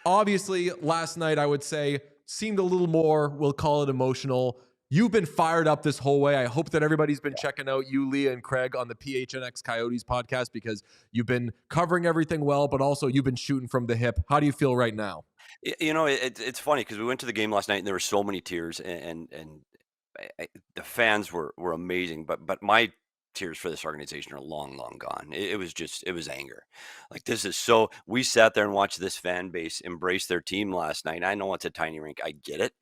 Obviously, last night I would say seemed a little more, we'll call it emotional. You've been fired up this whole way. I hope that everybody's been checking out you, Leah, and Craig on the PHNX Coyotes podcast because you've been covering everything well, but also you've been shooting from the hip. How do you feel right now? It's funny because we went to the game last night and there were so many tears, and the fans were amazing, but my tears for this organization are long, long gone. It was anger. Like this is so. We sat there and watched this fan base embrace their team last night. I know it's a tiny rink. I get it.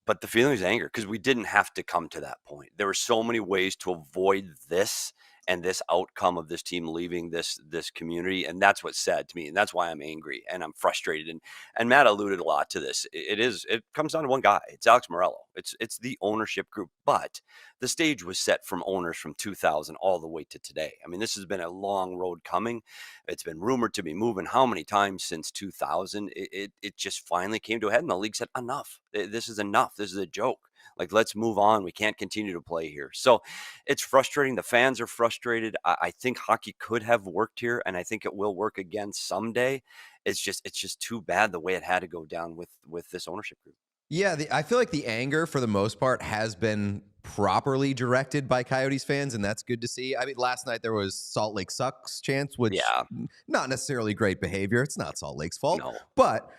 But the feeling is anger because we didn't have to come to that point. There were so many ways to avoid this and this outcome of this team leaving this community, and that's what's sad to me, and that's why I'm angry and I'm frustrated. And Matt alluded a lot to this. It comes down to one guy. It's Alex Morello. It's the ownership group, but the stage was set from owners from 2000 all the way to today. I mean, this has been a long road coming. It's been rumored to be moving how many times since 2000? It just finally came to a head, and the league said, enough. This is enough. This is a joke. Like, let's move on. We can't continue to play here. So it's frustrating. The fans are frustrated. I think hockey could have worked here, and I think it will work again someday. It's just too bad the way it had to go down with this ownership group. Yeah, I feel like the anger for the most part has been properly directed by Coyotes fans, and that's good to see. I mean, last night there was Salt Lake sucks chants, which Yeah, not necessarily great behavior. It's not Salt Lake's fault, no. but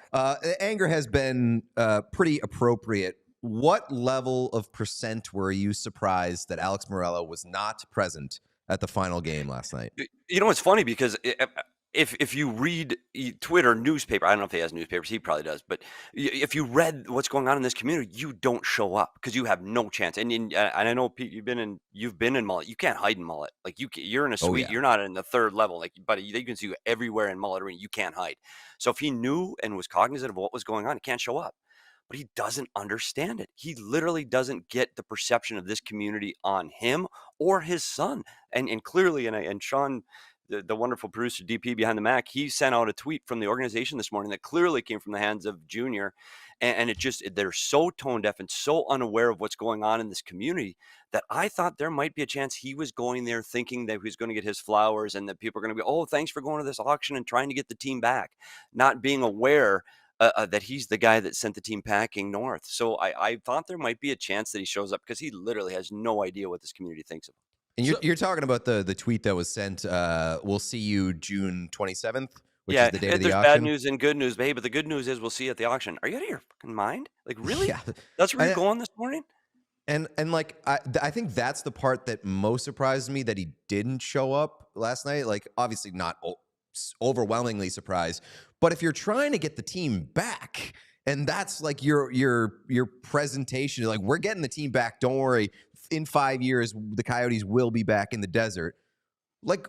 anger has been pretty appropriate. What level of percent were you surprised that Alex Morello was not present at the final game last night? It's funny because if you read Twitter, newspaper, I don't know if he has newspapers, he probably does, but if you read what's going on in this community, you don't show up because you have no chance. And I know, Pete, you've been in Mullet. You can't hide in Mullet. Like you're in a Oh suite. yeah. You're not in the third level. Like, but they can see you everywhere in Mullet Arena. You can't hide. So if he knew and was cognizant of what was going on, he can't show up. But he doesn't understand it. He literally doesn't get the perception of this community on him or his son. And clearly, and Sean, the wonderful producer DP behind the Mac, he sent out a tweet from the organization this morning that clearly came from the hands of Junior, and they're so tone deaf and so unaware of what's going on in this community that I thought there might be a chance he was going there thinking that he was going to get his flowers and that people are going to be, oh, thanks for going to this auction and trying to get the team back, not being aware that he's the guy that sent the team packing north. So I thought there might be a chance that he shows up because he literally has no idea what this community thinks of him. And So, you're talking about the tweet that was sent. We'll see you June 27th, which is Yeah, the date of the there's bad auction. news and good news, but hey, but the good news is we'll see you at the auction. Are you out of your fucking mind? Like, really? Yeah, That's where you're I, going this morning? and like I think that's the part that most surprised me that he didn't show up last night. Like obviously not overwhelmingly surprised, but if you're trying to get the team back, and that's like your presentation, like we're getting the team back. Don't worry. In 5 years, the Coyotes will be back in the desert. Like,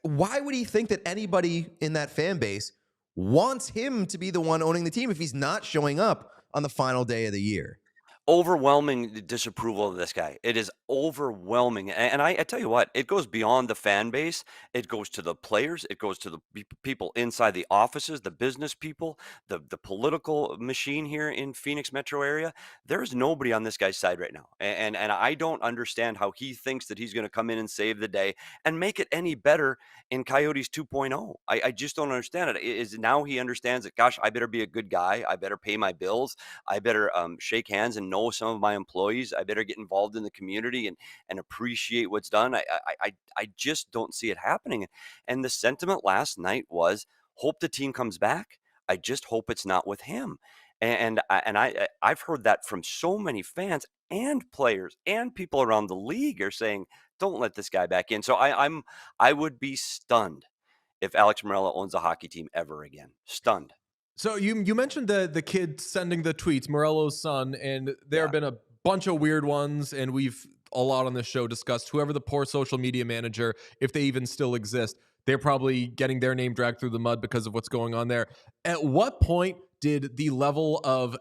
why would he think that anybody in that fan base wants him to be the one owning the team if he's not showing up on the final day of the year? Overwhelming disapproval of this guy. It is overwhelming. And I tell you what, it goes beyond the fan base. It goes to the players. It goes to the people inside the offices, the business people, the political machine here in Phoenix metro area. There is nobody on this guy's side right now. And I don't understand how he thinks that he's going to come in and save the day and make it any better in Coyotes 2.0. I just don't understand it. Is now he understands that, gosh, I better be a good guy. I better pay my bills. I better shake hands and know some of my employees. I better get involved in the community and appreciate what's done. I just don't see it happening. And the sentiment last night was, hope the team comes back. I just hope it's not with him. I've heard that from so many fans and players and people around the league are saying, don't let this guy back in. So I would be stunned if Alex Morello owns a hockey team ever again. Stunned. so you mentioned the kid sending the tweets, Morello's son, and there Yeah. have been a bunch of weird ones, and we've a lot on this show discussed whoever the poor social media manager, if they even still exist, they're probably getting their name dragged through the mud because of what's going on there. At what point did the level of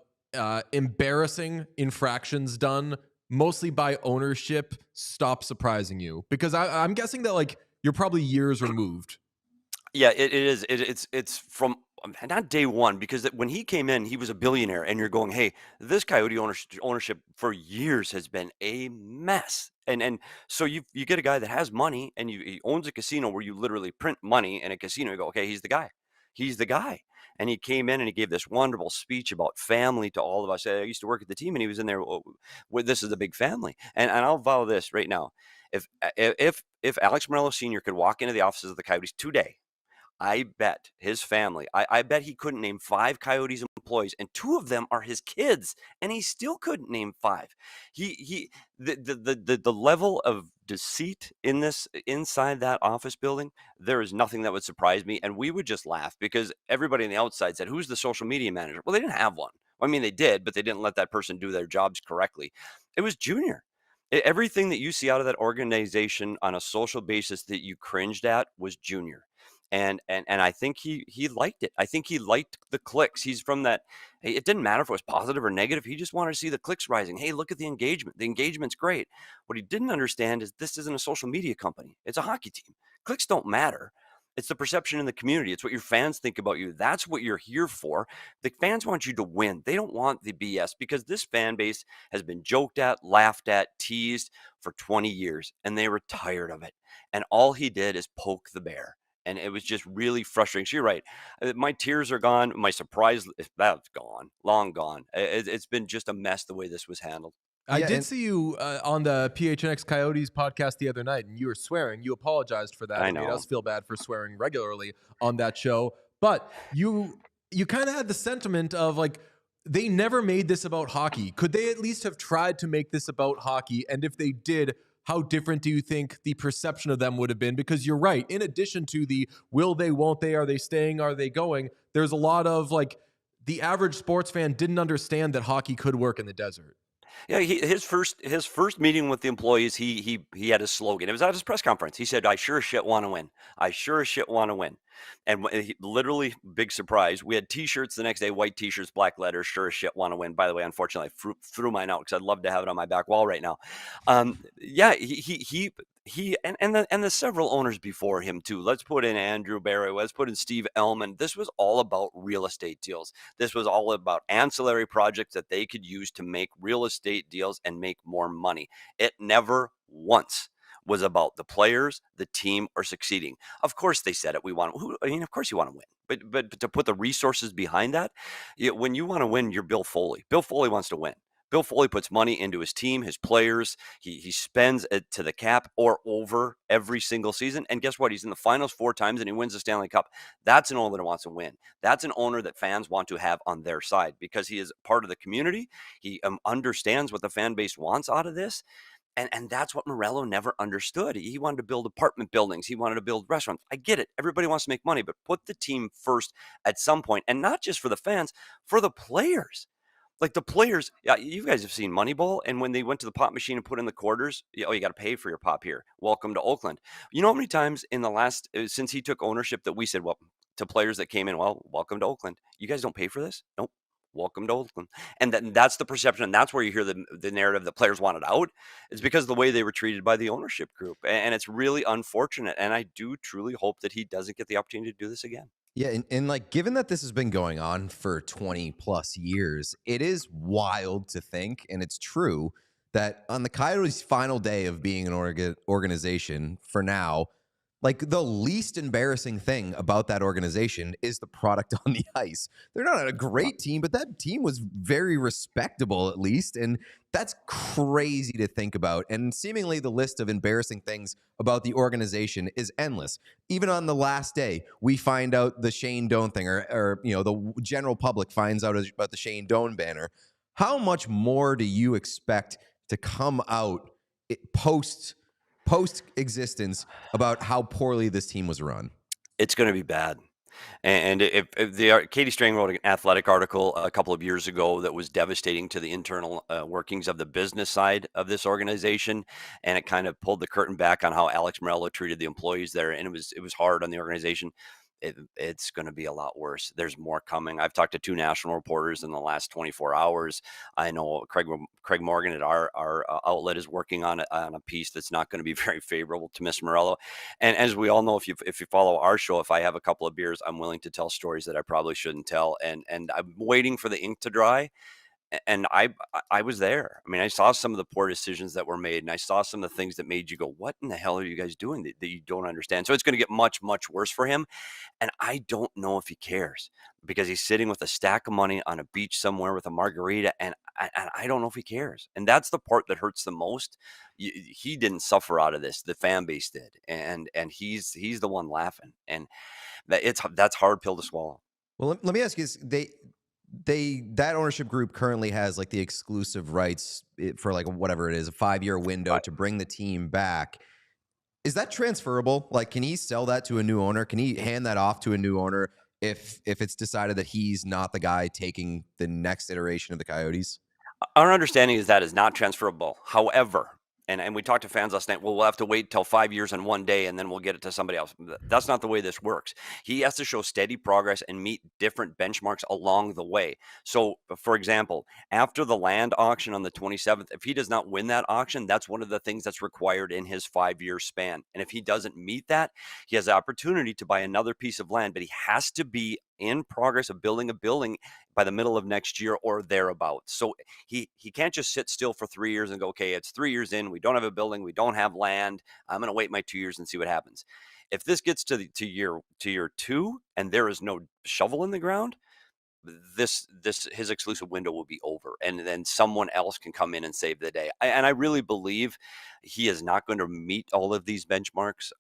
embarrassing infractions done, mostly by ownership, stop surprising you? Because I'm guessing that like you're probably years removed. Yeah, it is. It's from not day one because when he came in, he was a billionaire, and you're going, hey, this Coyote ownership for years has been a mess, and so you get a guy that has money and he owns a casino where you literally print money in a casino. You go, okay, he's the guy. He's the guy. And he came in and he gave this wonderful speech about family to all of us. I used to work at the team, and he was in there with, this is a big family. And I'll vow this right now: if Alex Morello Sr. could walk into the offices of the Coyotes today, I bet his family, I bet he couldn't name 5 Coyotes employees, and 2 of them are his kids, and he still couldn't name 5. He the level of deceit in this, inside that office building, there is nothing that would surprise me, and we would just laugh because everybody on the outside said, "Who's the social media manager?" Well, they didn't have one. I mean, they did, but they didn't let that person do their jobs correctly. It was Junior. Everything that you see out of that organization on a social basis that you cringed at was Junior. And I think he liked it. I think he liked the clicks. He's from that. Hey, it didn't matter if it was positive or negative. He just wanted to see the clicks rising. Hey, look at the engagement. The engagement's great. What he didn't understand is this isn't a social media company. It's a hockey team. Clicks don't matter. It's the perception in the community. It's what your fans think about you. That's what you're here for. The fans want you to win. They don't want the BS, because this fan base has been joked at, laughed at, teased for 20 years, and they were tired of it. And all he did is poke the bear. And it was just really frustrating. So you're right. My tears are gone. My surprise, that's gone, long gone. It's been just a mess the way this was handled. I Yeah, did and see you on the PHNX Coyotes podcast the other night, and you were swearing. You apologized for that. I It made know. us feel bad for swearing regularly on that show. But you kind of had the sentiment of like, they never made this about hockey. Could they at least have tried to make this about hockey? And if they did, how different do you think the perception of them would have been? Because you're right. In addition to the will they, won't they, are they staying, are they going? There's a lot of like, the average sports fan didn't understand that hockey could work in the desert. Yeah, his first meeting with the employees, he had a slogan. It was at his press conference. He said, "I sure as shit want to win. I sure as shit want to win." And literally, big surprise, we had T-shirts the next day, white T-shirts, black letters, "Sure as shit want to win." By the way, unfortunately, I threw mine out because I'd love to have it on my back wall right now. Yeah, and the several owners before him too. Let's put in Andrew Barry. Let's put in Steve Ellman. This was all about real estate deals. This was all about ancillary projects that they could use to make real estate deals and make more money. It never once was about the players, the team, or succeeding. Of course, they said it. We want. I mean, of course, you want to win, but to put the resources behind that, when you want to win, you're Bill Foley. Bill Foley wants to win. Bill Foley puts money into his team, his players. He spends it to the cap or over every single season. And guess what? He's in the finals 4 times and he wins the Stanley Cup. That's an owner that wants to win. That's an owner that fans want to have on their side because he is part of the community. He understands what the fan base wants out of this. And that's what Morello never understood. He wanted to build apartment buildings. He wanted to build restaurants. I get it. Everybody wants to make money, but put the team first at some point, and not just for the fans, for the players. Like the players, yeah, you guys have seen Moneyball, and when they went to the pop machine and put in the quarters, oh, you got to pay for your pop here. Welcome to Oakland. You know how many times in the last since he took ownership that we said, well, to players that came in, well, welcome to Oakland. You guys don't pay for this? Nope. Welcome to Oakland. And that's the perception, and that's where you hear the narrative that players wanted out. It's because of the way they were treated by the ownership group, and it's really unfortunate. And I do truly hope that he doesn't get the opportunity to do this again. Yeah, and like given that this has been going on for 20 plus years, it is wild to think, and it's true, that on the Coyotes' final day of being an organization for now, like the least embarrassing thing about that organization is the product on the ice. They're not a great team, but that team was very respectable at least. And that's crazy to think about. And seemingly the list of embarrassing things about the organization is endless. Even on the last day, we find out the Shane Doan thing, or the general public finds out about the Shane Doan banner. How much more do you expect to come out post existence about how poorly this team was run? It's going to be bad. And if Katie Strang wrote an athletic article a couple of years ago that was devastating to the internal workings of the business side of this organization, and it kind of pulled the curtain back on how Alex Morello treated the employees there, and it was hard on the organization. It's going to be a lot worse. There's more coming. I've talked to 2 national reporters in the last 24 hours. I know Craig Morgan at our outlet is working on a piece that's not going to be very favorable to Miss Morello. And as we all know, if you follow our show, if I have a couple of beers, I'm willing to tell stories that I probably shouldn't tell. And I'm waiting for the ink to dry. And I was there. I mean, I saw some of the poor decisions that were made, and I saw some of the things that made you go, "What in the hell are you guys doing that you don't understand?" So it's going to get much, much worse for him. And I don't know if he cares because he's sitting with a stack of money on a beach somewhere with a margarita, and I don't know if he cares. And that's the part that hurts the most. He didn't suffer out of this; the fan base did, and he's the one laughing, and that's hard pill to swallow. Well, let me ask you this. That ownership group currently has like the exclusive rights for like whatever it is, a 5-year window to bring the team back. Is that transferable? Like, can he sell that to a new owner? Can he hand that off to a new owner if it's decided that he's not the guy taking the next iteration of the Coyotes? Our understanding is that is not transferable. However, and we talked to fans last night. Well, we'll have to wait till 5 years and one day, and then we'll get it to somebody else. That's not the way this works. He has to show steady progress and meet different benchmarks along the way. So, for example, after the land auction on the 27th, if he does not win that auction, that's one of the things that's required in his 5-year span. And if he doesn't meet that, he has the opportunity to buy another piece of land, but he has to be in progress of building a building by the middle of next year or thereabouts. So he can't just sit still for 3 years and go, okay, it's 3 years in, we don't have a building, we don't have land, I'm going to wait my 2 years and see what happens. If this gets to year 2 and there is no shovel in the ground, this his exclusive window will be over, and then someone else can come in and save the day. And I really believe he is not going to meet all of these benchmarks.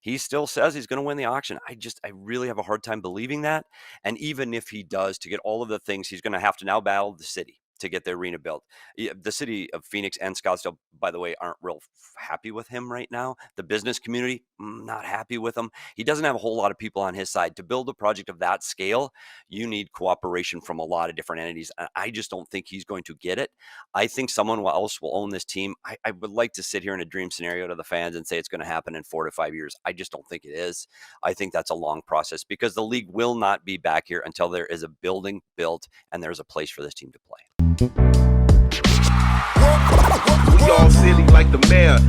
He still says he's going to win the auction. I really have a hard time believing that. And even if he does, to get all of the things, he's going to have to now battle the city to get the arena built. The city of Phoenix and Scottsdale, by the way, aren't real happy with him right now. The business community, not happy with him. He doesn't have a whole lot of people on his side. To build a project of that scale, you need cooperation from a lot of different entities. And I just don't think he's going to get it. I think someone else will own this team. I would like to sit here in a dream scenario to the fans and say it's going to happen in 4 to 5 years. I just don't think it is. I think that's a long process because the league will not be back here until there is a building built and there's a place for this team to play. We all silly like the mayor.